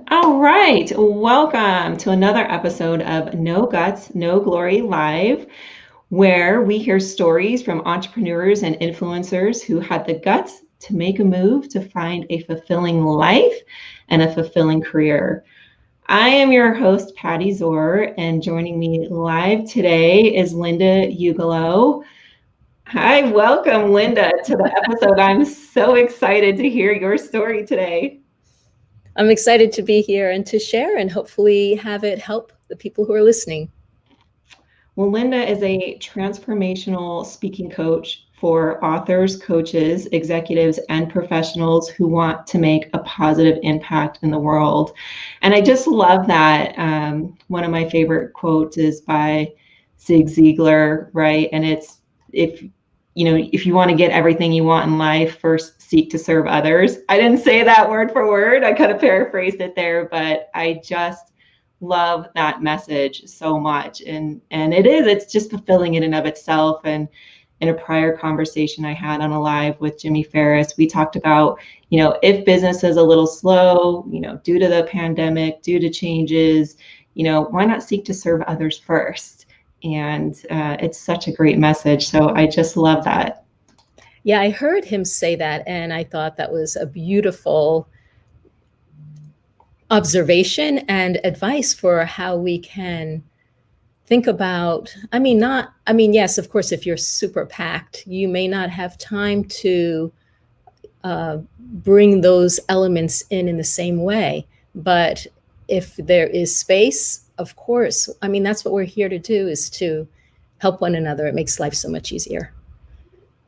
All right. Welcome to another episode of No Guts, No Glory Live, where we hear stories from entrepreneurs and influencers who had the guts to make a move to find a fulfilling life and a fulfilling career. I am your host, Patty Zor, and joining me live today is Linda Ugelow. Hi, welcome, Linda, to the episode. I'm so excited to hear your story today. I'm excited to be here and to share and hopefully have it help the people who are listening. Well, Linda is a transformational speaking coach for authors, coaches, executives, and professionals who want to make a positive impact in the world. And I just love that. One of my favorite quotes is by Zig Ziglar, right? And it's if you want to get everything you want in life, first seek to serve others. I didn't say that word for word. I kind of paraphrased it there, but I just love that message so much. And it's just fulfilling in and of itself. And in a prior conversation I had on a live with Jimmy Ferris, we talked about, if business is a little slow, due to the pandemic, due to changes, why not seek to serve others first? And it's such a great message. So I just love that. Yeah, I heard him say that, and I thought that was a beautiful observation and advice for how we can think about, yes, of course, if you're super packed, you may not have time to bring those elements in the same way. But if there is space, of course, that's what we're here to do, is to help one another. It makes life so much easier.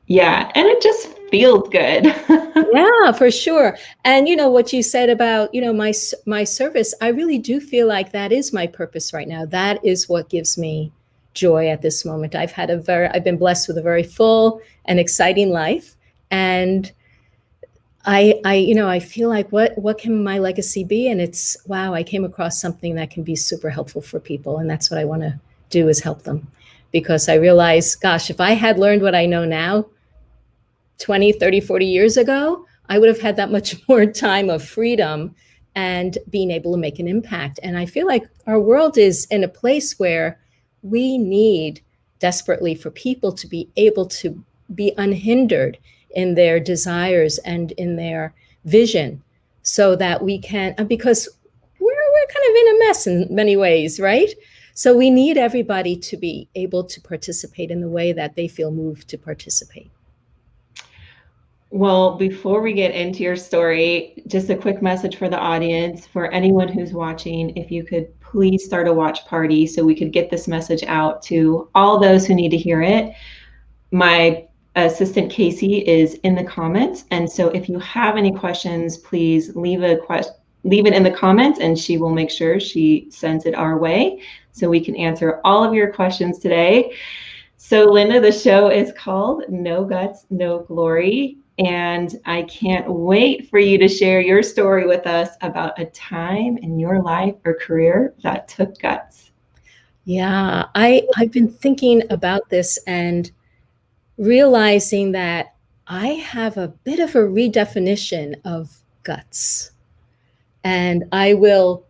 Yeah, and it just feels good. Yeah, for sure. And what you said about, my service, I really do feel like that is my purpose right now. That is what gives me joy at this moment. I've been blessed with a very full and exciting life. And I feel like what can my legacy be? And it's, wow, I came across something that can be super helpful for people. And that's what I want to do, is help them. Because I realize, gosh, if I had learned what I know now 20, 30, 40 years ago, I would have had that much more time of freedom and being able to make an impact. And I feel like our world is in a place where we need desperately for people to be able to be unhindered in their desires and in their vision, so that we can, because we're kind of in a mess in many ways, right? So we need everybody to be able to participate in the way that they feel moved to participate. Well, before we get into your story, just a quick message for the audience, for anyone who's watching, if you could please start a watch party so we could get this message out to all those who need to hear it. My assistant Casey is in the comments, and so if you have any questions, please leave it in the comments, and she will make sure she sends it our way so we can answer all of your questions today. So Linda, the show is called No Guts, No Glory, and I can't wait for you to share your story with us about a time in your life or career that took guts. Yeah, I've been thinking about this and realizing that I have a bit of a redefinition of guts. And I will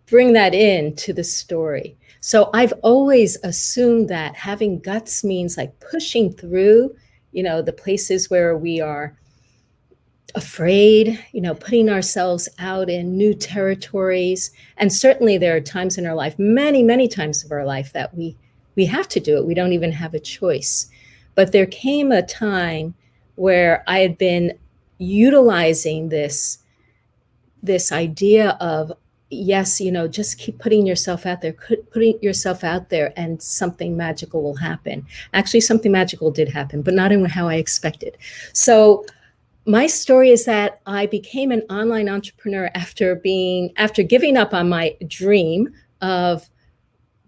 bring that into the story. So I've always assumed that having guts means like pushing through, the places where we are afraid, putting ourselves out in new territories. And certainly there are times in our life, many, many times of our life, that we have to do it. We don't even have a choice. But there came a time where I had been utilizing this idea of, yes, just keep putting yourself out there, and something magical will happen. Actually, something magical did happen, but not in how I expected. So my story is that I became an online entrepreneur after giving up on my dream of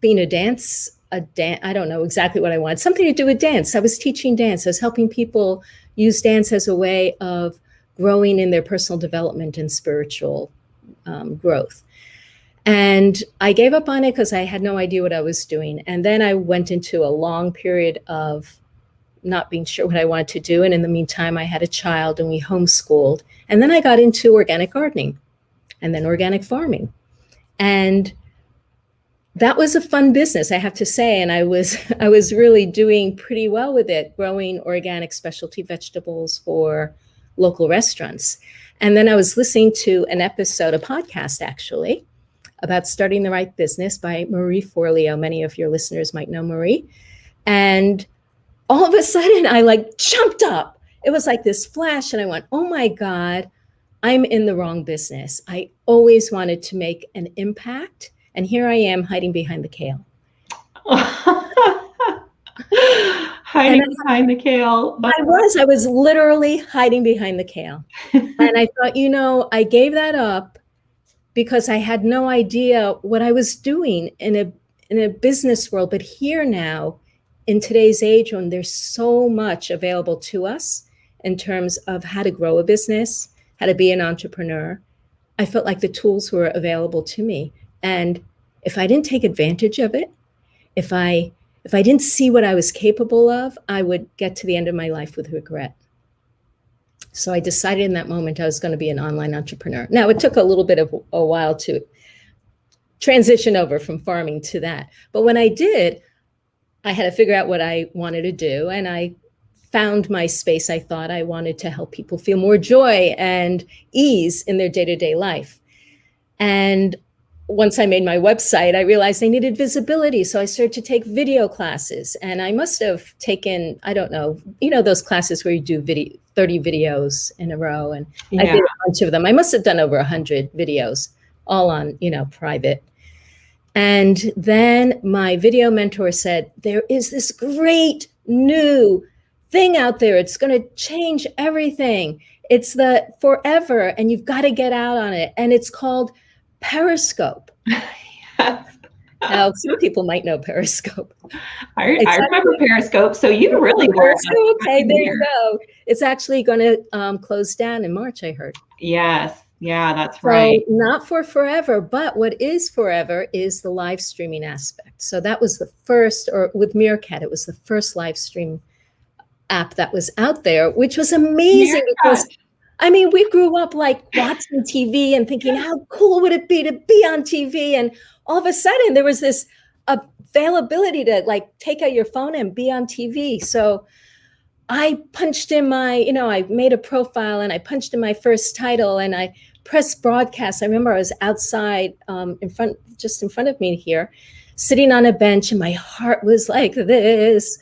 being a dance. I don't know exactly what I wanted. Something to do with dance. I was teaching dance. I was helping people use dance as a way of growing in their personal development and spiritual growth. And I gave up on it because I had no idea what I was doing. And then I went into a long period of not being sure what I wanted to do. And in the meantime, I had a child and we homeschooled. And then I got into organic gardening. and then organic farming. And that was a fun business, I have to say. And I was really doing pretty well with it, growing organic specialty vegetables for local restaurants. And then I was listening to an episode, a podcast actually, about starting the right business by Marie Forleo. Many of your listeners might know Marie. And all of a sudden I like jumped up. It was like this flash and I went, oh my God, I'm in the wrong business. I always wanted to make an impact. And here I am hiding behind the kale. Hiding behind the kale. I was literally hiding behind the kale. And I thought, I gave that up because I had no idea what I was doing in a business world. But here now, in today's age, when there's so much available to us in terms of how to grow a business, how to be an entrepreneur, I felt like the tools were available to me. And if I didn't take advantage of it, if I didn't see what I was capable of, I would get to the end of my life with regret. So I decided in that moment I was going to be an online entrepreneur. Now, it took a little bit of a while to transition over from farming to that. But when I did, I had to figure out what I wanted to do. And I found my space. I thought I wanted to help people feel more joy and ease in their day-to-day life. And once I made my website, I realized I needed visibility. So I started to take video classes. And I must have taken, I don't know, those classes where you do 30 videos in a row. And I did a bunch of them. I must have done over 100 videos, all on, private. And then my video mentor said, there is this great new thing out there. It's going to change everything. It's the forever, and you've got to get out on it. And it's called Periscope. Yes. Now, some people might know Periscope. I remember Periscope. So you really were. Okay, there you go. It's actually going to close down in March, I heard. Yes. Yeah, that's right. So not for forever, but what is forever is the live streaming aspect. So that was the first, or with Meerkat, it was the first live stream app that was out there, which was amazing because we grew up like watching TV and thinking, how cool would it be to be on TV? And all of a sudden there was this availability to like take out your phone and be on TV. So I punched in my, I made a profile and I punched in my first title and I pressed broadcast. I remember I was outside just in front of me here, sitting on a bench, and my heart was like this.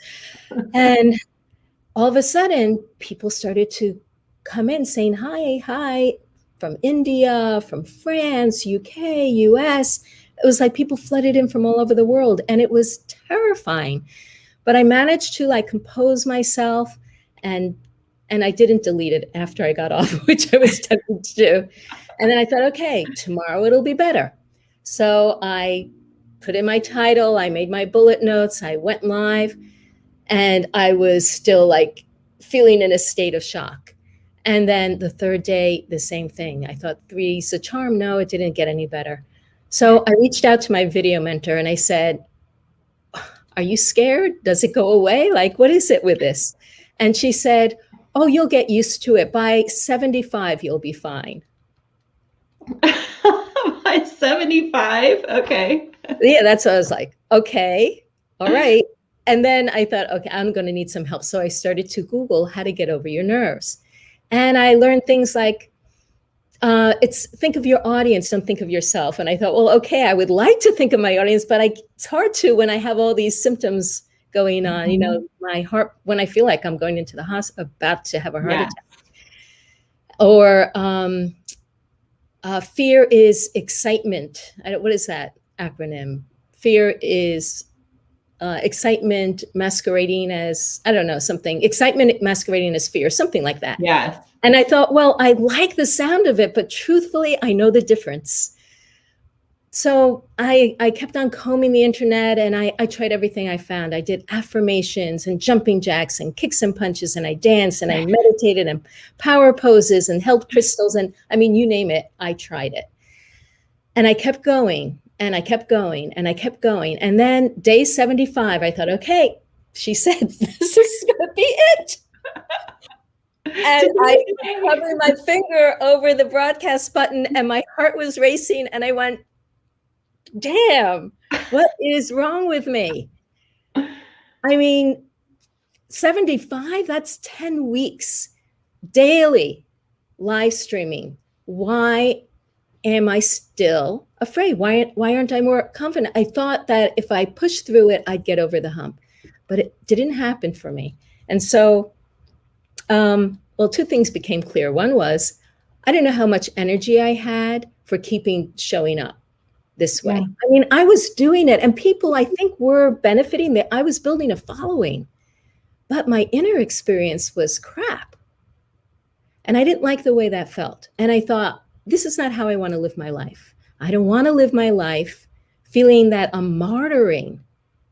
And all of a sudden people started to come in saying, hi, from India, from France, UK, US. It was like people flooded in from all over the world, and it was terrifying. But I managed to like compose myself, and I didn't delete it after I got off, which I was tempted to do. And then I thought, okay, tomorrow it'll be better. So I put in my title, I made my bullet notes, I went live, and I was still like feeling in a state of shock. And then the third day, the same thing. I thought 3's a charm. No, it didn't get any better. So I reached out to my video mentor and I said, are you scared? Does it go away? Like, what is it with this? And she said, oh, you'll get used to it. By 75, you'll be fine. By 75? Okay. Yeah, that's what I was like. Okay, all right. And then I thought, okay, I'm going to need some help. So I started to Google how to get over your nerves. And I learned things like, think of your audience, don't think of yourself. And I thought, well, okay, I would like to think of my audience, but it's hard to when I have all these symptoms going on, my heart, when I feel like I'm going into the hospital, about to have a heart attack. Or fear is excitement. What is that acronym? Fear is excitement masquerading as, I don't know, something, excitement masquerading as fear, something like that. Yes. And I thought, well, I like the sound of it, but truthfully, I know the difference. So I kept on combing the internet, and I tried everything I found. I did affirmations and jumping jacks and kicks and punches, and I danced and I meditated and power poses and held crystals. And I mean, you name it, I tried it. And I kept going and I kept going and I kept going. And then day 75, I thought, okay, she said, this is going to be it. And I was hovering my finger over the broadcast button and my heart was racing and I went, damn, what is wrong with me? I mean, 75, that's 10 weeks daily live streaming. Why am I still afraid? Why aren't I more confident? I thought that if I pushed through it, I'd get over the hump, but it didn't happen for me. And so, well, two things became clear. One was I didn't know how much energy I had for keeping showing up this way. Yeah. I mean, I was doing it and people I think were benefiting. That I was building a following, but my inner experience was crap. And I didn't like the way that felt. And I thought, this is not how I want to live my life. I don't want to live my life feeling that I'm martyring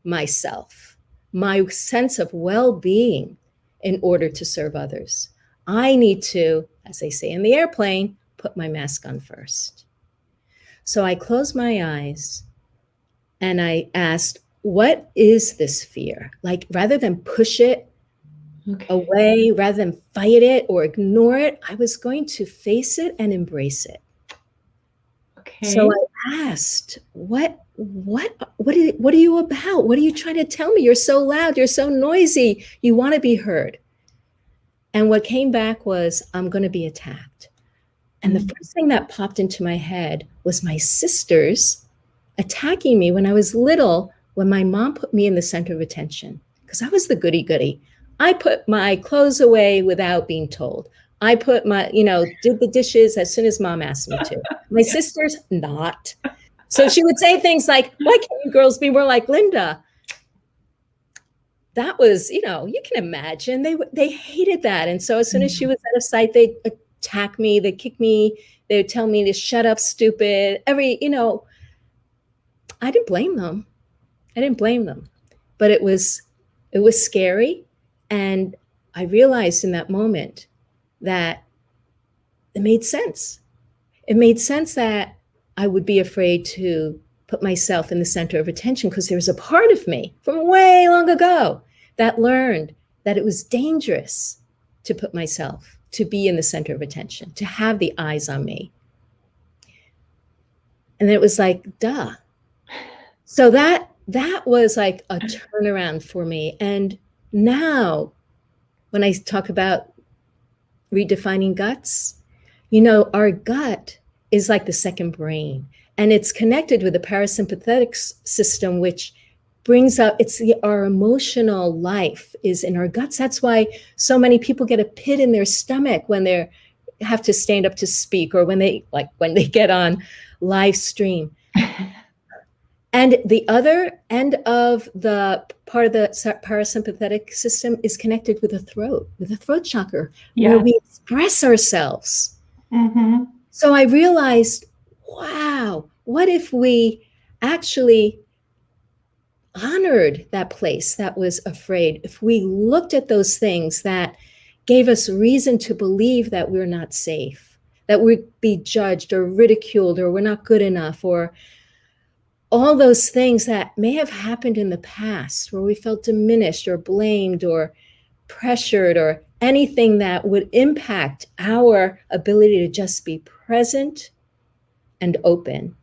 myself, my sense of well-being in order to serve others. I need to, as they say in the airplane, put my mask on first. So I closed my eyes and I asked, what is this fear? Like, rather than push it away, rather than fight it or ignore it, I was going to face it and embrace it. Okay. So I asked, what are you about? What are you trying to tell me? You're so loud, you're so noisy, you want to be heard. And what came back was, I'm going to be attacked. And the first thing that popped into my head was my sisters attacking me when I was little, when my mom put me in the center of attention, because I was the goody-goody. I put my clothes away without being told. I put my, did the dishes as soon as mom asked me to. My sisters, not. So she would say things like, why can't you girls be more like Linda? That was, you can imagine, they hated that. And so as soon as she was out of sight, they'd attack me, they'd kick me, they'd tell me to shut up, stupid. I didn't blame them. But it was scary. And I realized in that moment that it made sense. It made sense that I would be afraid to put myself in the center of attention, because there was a part of me from way long ago that learned that it was dangerous to put myself, to be in the center of attention, to have the eyes on me. And it was like, duh. So that was like a turnaround for me. And now, when I talk about redefining guts, our gut is like the second brain, and it's connected with the parasympathetic system, which brings up, our emotional life is in our guts. That's why so many people get a pit in their stomach when they have to stand up to speak, or when they get on live stream. And the other end of the part of the parasympathetic system is connected with the throat chakra, where we express ourselves. Mm-hmm. So I realized, wow, what if we actually honored that place that was afraid? If we looked at those things that gave us reason to believe that we're not safe, that we'd be judged or ridiculed, or we're not good enough, or all those things that may have happened in the past where we felt diminished or blamed or pressured, or anything that would impact our ability to just be present and open.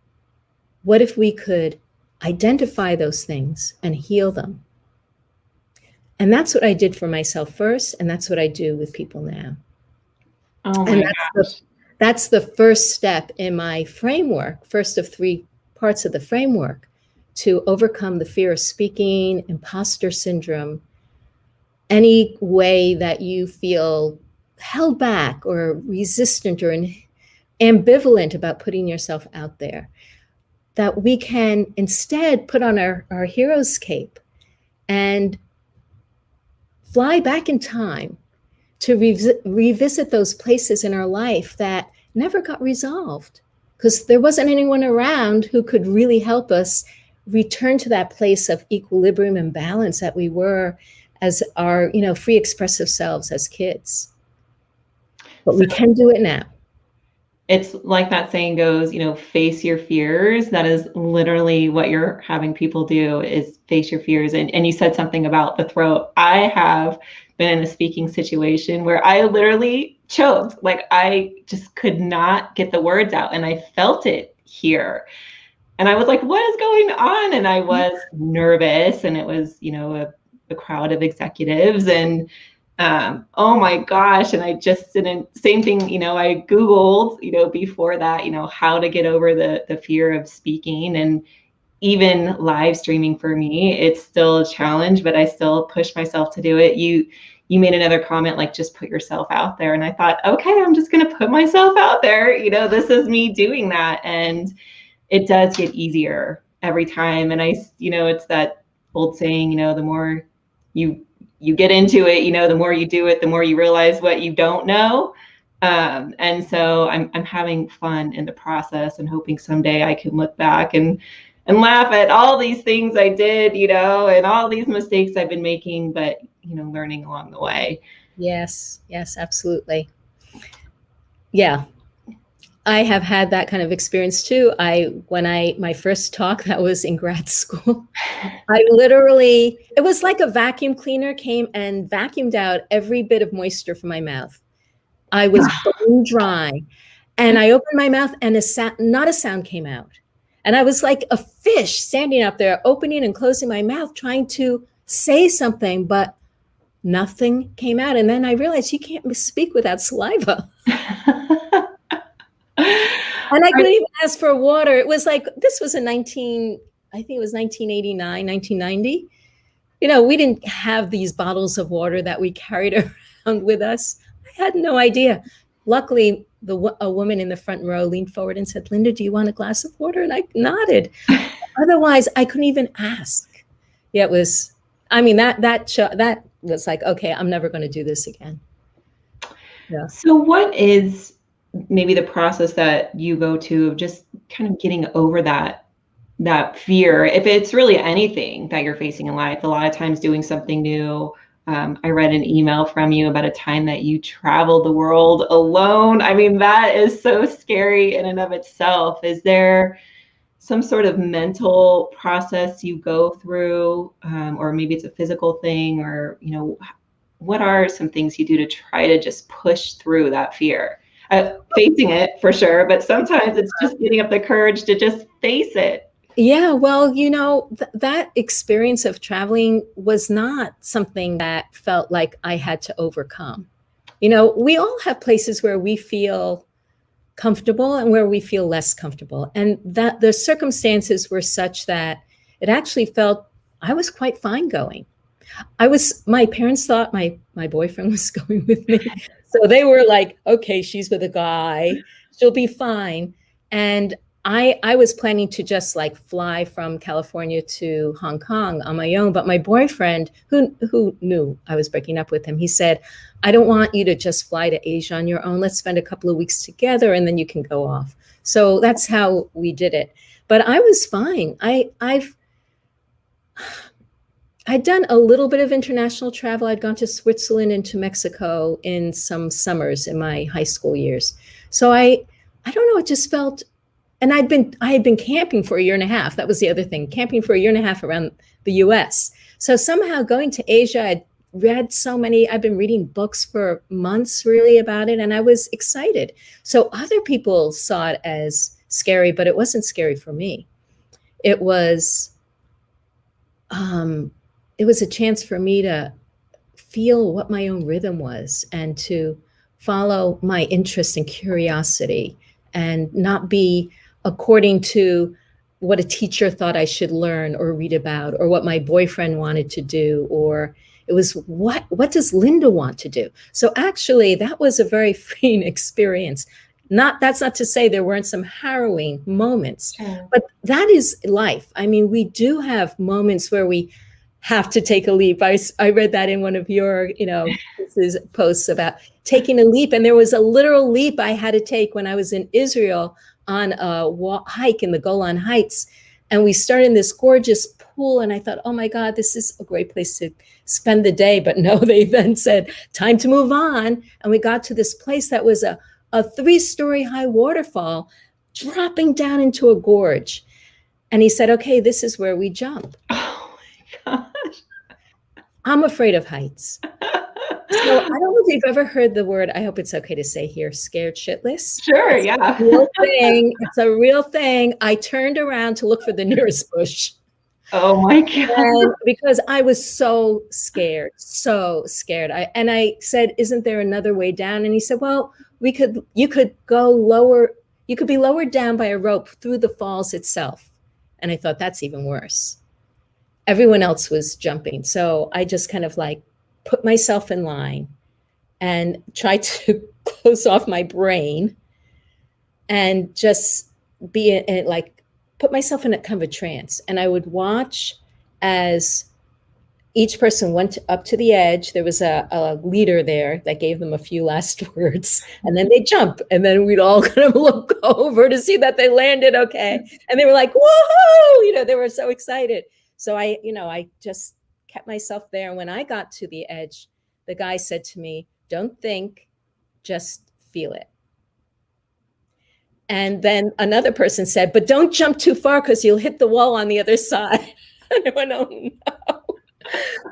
What if we could identify those things and heal them? And that's what I did for myself first, and that's what I do with people now. Oh my gosh. That's the first step in my framework, first of 3 parts of the framework, to overcome the fear of speaking, imposter syndrome, any way that you feel held back or resistant or ambivalent about putting yourself out there, that we can instead put on our hero's cape and fly back in time to revisit those places in our life that never got resolved, because there wasn't anyone around who could really help us return to that place of equilibrium and balance that we were as our, free expressive selves as kids. But we can do it now. It's like that saying goes, face your fears. That is literally what you're having people do, is face your fears. And you said something about the throat. I have been in a speaking situation where I literally choked. Like I just could not get the words out, and I felt it here. And I was like, what is going on? And I was nervous, and it was, a crowd of executives, and oh my gosh. And I just didn't, same thing, I Googled, before that, how to get over the fear of speaking. And even live streaming for me, it's still a challenge, but I still push myself to do it. You made another comment, like, just put yourself out there. And I thought, okay, I'm just going to put myself out there. This is me doing that. And it does get easier every time. And it's that old saying, the more you get into it, the more you do it, the more you realize what you don't know. And so I'm having fun in the process, and hoping someday I can look back and laugh at all these things I did, and all these mistakes I've been making, but, learning along the way. Yes, absolutely. Yeah. I have had that kind of experience too. My first talk, that was in grad school, it was like a vacuum cleaner came and vacuumed out every bit of moisture from my mouth. I was bone dry, and I opened my mouth, and not a sound came out. And I was like a fish standing up there, opening and closing my mouth, trying to say something, but nothing came out. And then I realized you can't speak without saliva. And I couldn't even ask for water. It was like, this was I think it was 1989, 1990. We didn't have these bottles of water that we carried around with us. I had no idea. Luckily, a woman in the front row leaned forward and said, "Linda, do you want a glass of water?" And I nodded. Otherwise, I couldn't even ask. Yeah, it was, that was like, okay, I'm never going to do this again. Yeah. So what is maybe the process that you go to of just kind of getting over that fear, if it's really anything that you're facing in life? A lot of times doing something new. I read an email from you about a time that you traveled the world alone. I mean, that is so scary in and of itself. Is there some sort of mental process you go through, or maybe it's a physical thing, or, what are some things you do to try to just push through that fear? Facing it for sure, but sometimes it's just getting up the courage to just face it. Yeah, well, that experience of traveling was not something that felt like I had to overcome. We all have places where we feel comfortable and where we feel less comfortable. And that the circumstances were such that it actually felt I was quite fine going. My parents thought my boyfriend was going with me. So they were like, okay, she's with a guy, she'll be fine. And I was planning to just like fly from California to Hong Kong on my own. But my boyfriend, who knew I was breaking up with him, he said, "I don't want you to just fly to Asia on your own. Let's spend a couple of weeks together and then you can go off." So that's how we did it. But I was fine. I'd done a little bit of international travel. I'd gone to Switzerland and to Mexico in some summers in my high school years. So I don't know, it just felt, and I had been camping for a year and a half. That was the other thing, camping for a year and a half around the US. So somehow going to Asia, I'd been reading books for months really about it, and I was excited. So other people saw it as scary, but it wasn't scary for me. It was a chance for me to feel what my own rhythm was and to follow my interest and curiosity and not be according to what a teacher thought I should learn or read about, or what my boyfriend wanted to do, or it was what does Linda want to do? So actually that was a very freeing experience. That's not to say there weren't some harrowing moments, but that is life. I mean, we do have moments where we have to take a leap. I read that in one of your, posts about taking a leap. And there was a literal leap I had to take when I was in Israel on a hike in the Golan Heights. And we started in this gorgeous pool. And I thought, oh my God, this is a great place to spend the day. But no, they then said, time to move on. And we got to this place that was a 3-story high waterfall dropping down into a gorge. And he said, okay, this is where we jump. Oh my gosh. I'm afraid of heights. So I don't know if you've ever heard the word, I hope it's okay to say here, scared shitless. Sure, It's a yeah. real thing. It's a real thing. I turned around to look for the nearest bush. Oh my God. And because I was so scared, so scared. I said, isn't there another way down? And he said, well, you could go lower, you could be lowered down by a rope through the falls itself. And I thought, that's even worse. Everyone else was jumping. So I just kind of like put myself in line and tried to close off my brain and just be in, like, put myself in a kind of a trance. And I would watch as each person went up to the edge. There was a leader there that gave them a few last words, and then they jump, and then we'd all kind of look over to see that they landed okay. And they were like, woohoo! They were so excited. So I just kept myself there. And when I got to the edge, the guy said to me, don't think, just feel it. And then another person said, but don't jump too far because you'll hit the wall on the other side. And I went, oh no.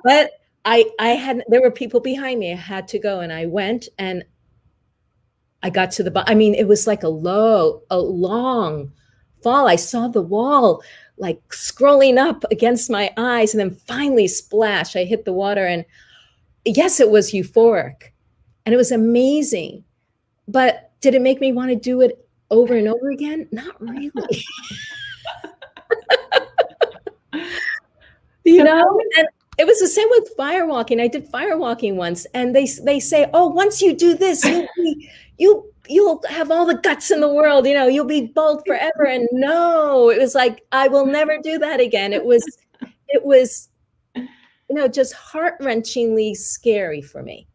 But there were people behind me. I had to go, and I went, and I got to the bottom. I mean, it was like a long fall. I saw the wall like scrolling up against my eyes, and then finally splash, I hit the water. And yes, it was euphoric and it was amazing. But did it make me want to do it over and over again? Not really. And it was the same with firewalking. I did firewalking once, and they say, oh, once you do this, you'll have all the guts in the world, you'll be bold forever. And no, it was like, I will never do that again. It was just heart-wrenchingly scary for me.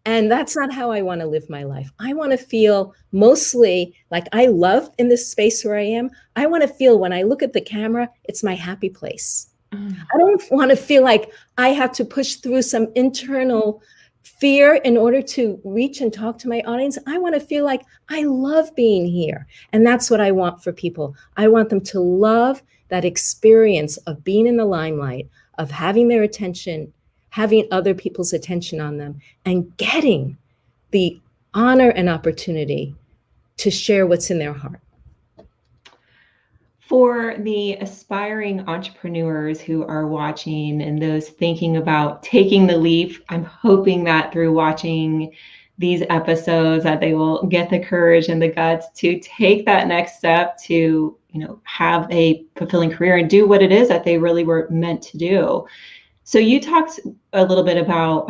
And that's not how I want to live my life. I want to feel mostly like I love in this space where I am. I want to feel when I look at the camera, it's my happy place. I don't want to feel like I have to push through some internal fear in order to reach and talk to my audience. I want to feel like I love being here. And that's what I want for people. I want them to love that experience of being in the limelight, of having their attention, having other people's attention on them, and getting the honor and opportunity to share what's in their heart. For the aspiring entrepreneurs who are watching and those thinking about taking the leap, I'm hoping that through watching these episodes that they will get the courage and the guts to take that next step to, have a fulfilling career and do what it is that they really were meant to do. So you talked a little bit about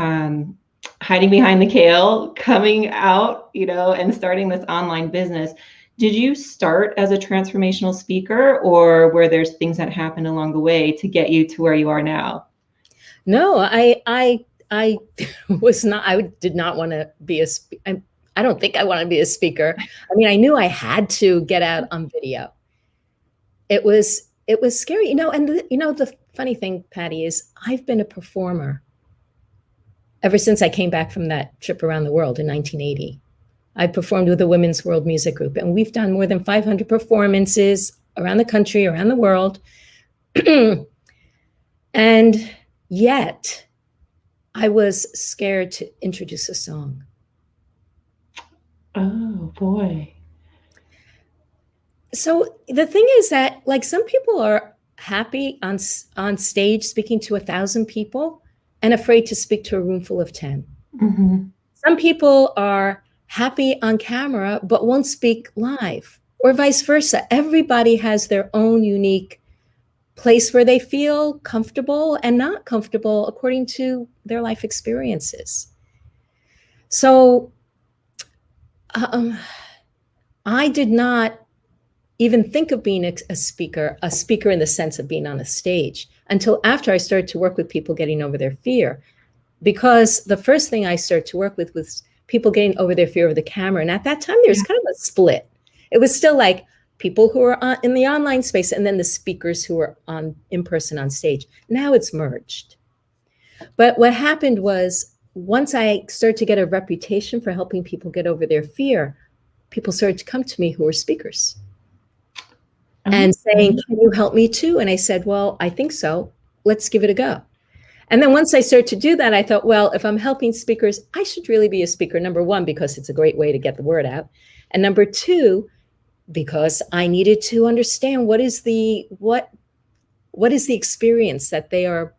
hiding behind the kale, coming out, and starting this online business. Did you start as a transformational speaker, or were there things that happened along the way to get you to where you are now? No, I was not. I did not want to be a speaker. I don't think I want to be a speaker. I mean, I knew I had to get out on video. It was scary, And the funny thing, Patty, is I've been a performer ever since I came back from that trip around the world in 1980. I performed with the Women's World Music Group, and we've done more than 500 performances around the country, around the world. And yet I was scared to introduce a song. Oh, boy. So the thing is that, like, some people are happy on stage speaking to 1,000 people and afraid to speak to a room full of 10. Mm-hmm. Some people are happy on camera but won't speak live, or vice versa. Everybody has their own unique place where they feel comfortable and not comfortable according to their life experiences. So I did not even think of being a speaker in the sense of being on a stage, until after I started to work with people getting over their fear. Because the first thing I started to work with was people getting over their fear of the camera. And at that time, there was kind of a split. It was still like people who were in the online space, and then the speakers who were in person on stage. Now it's merged. But what happened was, once I started to get a reputation for helping people get over their fear, people started to come to me who were speakers and saying, can you help me too? And I said, well, I think so. Let's give it a go. And then once I started to do that, I thought, well, if I'm helping speakers, I should really be a speaker. Number one, because it's a great way to get the word out. And number two, because I needed to understand what is the experience that they are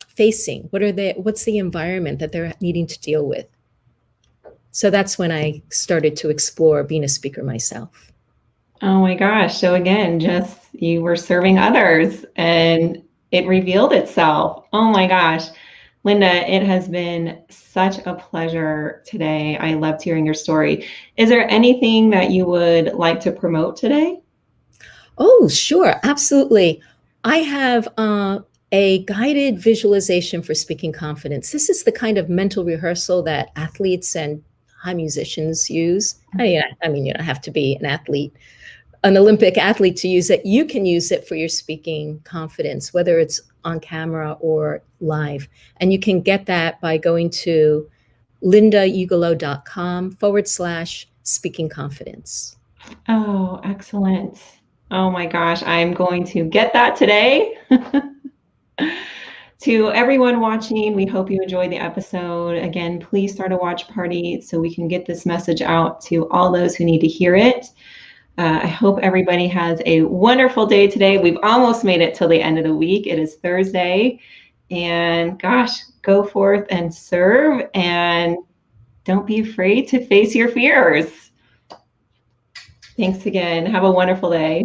facing. What's the environment that they're needing to deal with? So that's when I started to explore being a speaker myself. Oh my gosh. So again, just you were serving others and it revealed itself. Oh my gosh. Linda, it has been such a pleasure today. I loved hearing your story. Is there anything that you would like to promote today? Oh, sure. Absolutely. I have a guided visualization for speaking confidence. This is the kind of mental rehearsal that athletes and high musicians use. I mean, you don't have to be an Olympic athlete to use it. You can use it for your speaking confidence, whether it's on camera or live. And you can get that by going to lindaugelow.com/speaking confidence. Oh, excellent. Oh my gosh, I'm going to get that today. To everyone watching, we hope you enjoyed the episode. Again, please start a watch party so we can get this message out to all those who need to hear it. I hope everybody has a wonderful day today. We've almost made it till the end of the week. It is Thursday. And gosh, go forth and serve and don't be afraid to face your fears. Thanks again. Have a wonderful day.